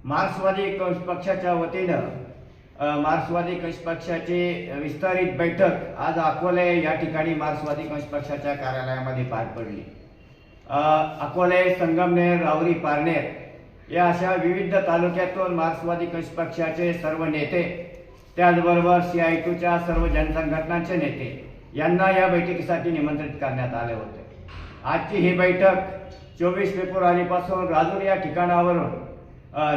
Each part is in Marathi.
मार्क्सवादी कंस पक्षाच्या वतीनं मार्क्सवादी कंस पक्षाची विस्तारित बैठक आज अकोले या ठिकाणी मार्क्सवादी कंस पक्षाच्या कार्यालयामध्ये पार पडली। अकोले, संगमनेर, राहुरी, पारनेर या अशा विविध तालुक्यातून मार्क्सवादी कंस पक्षाचे सर्व नेते, त्याचबरोबर CITUच्या सर्व जनसंघटनांचे नेते यांना या बैठकीसाठी निमंत्रित करण्यात आले होते। आजची ही बैठक 24 फेब्रुवारीपासून राजूर या ठिकाणावरून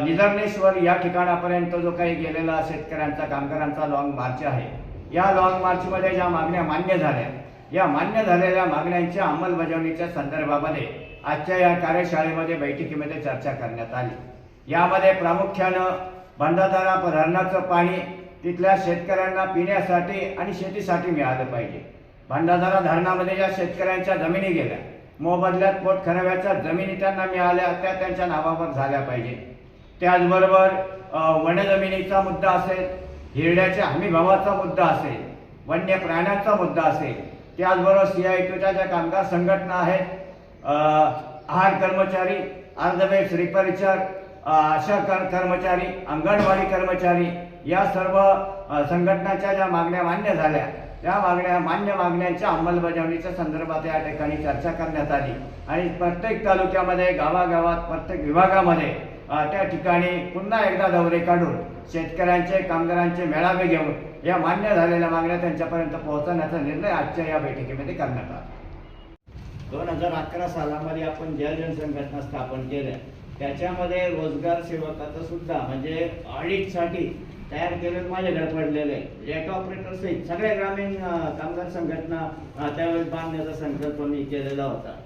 निधर्नेश्वर या ठिकाणापर्यंत जो काही गेलेला शेतकऱ्यांचा, कामगारांचा लॉंग मार्च आहे, या लॉंग मार्चमध्ये ज्या मागण्या मान्य झाल्या, या मान्य झालेल्या मागण्यांच्या अंमलबजावणीच्या संदर्भामध्ये आजच्या या कार्यशाळेमध्ये बैठकीमध्ये चर्चा करण्यात आली। यामध्ये प्रामुख्यानं भंडारदरा धरणाचं पाणी तिथल्या शेतकऱ्यांना पिण्यासाठी आणि शेतीसाठी मिळालं पाहिजे। भंडारदरा धरणामध्ये ज्या शेतकऱ्यांच्या जमिनी गेल्या, मोबदल्यात पोटखरव्याच्या जमिनी त्यांना मिळाल्या, त्या त्यांच्या नावावर झाल्या पाहिजे। त्याचबरोबर वनजमिनीचा मुद्दा असेल, हिरड्याच्या हमीभावाचा मुद्दा असेल, वन्य प्राण्यांचा मुद्दा असेल, त्याचबरोबर CITUच्या ज्या कामगार संघटना आहेत, आहार कर्मचारी, अर्धवेळ श्रीपरिचार, आशा कर्मचारी, अंगणवाडी कर्मचारी या सर्व संघटनांच्या ज्या मागण्या मान्य झाल्या, त्या मान्य मागण्यांच्या अंमलबजावणीच्या संदर्भात या ठिकाणी चर्चा करण्यात आली आणि प्रत्येक तालुक्यामध्ये, गावागावात, प्रत्येक विभागामध्ये त्या ठिकाणी पुन्हा एकदा दौरे काढून शेतकऱ्यांचे, कामगारांचे मेळावे घेऊन या मान्य झालेल्या मागण्या त्यांच्यापर्यंत पोहोचवण्याचा निर्णय आजच्या या बैठकीमध्ये करण्यात आला। 2011 सालामध्ये आपण ज्या जनसंघटना स्थापन केल्या, त्याच्यामध्ये रोजगार सेवकाचं सुद्धा म्हणजे ऑडिटसाठी तयार केलेलं माझ्याकडे पडलेलं आहे। डेटा ऑपरेटर सहित सगळ्या ग्रामीण कामगार संघटना त्यावेळेस बांधण्याचा संकल्प मी केलेला होता।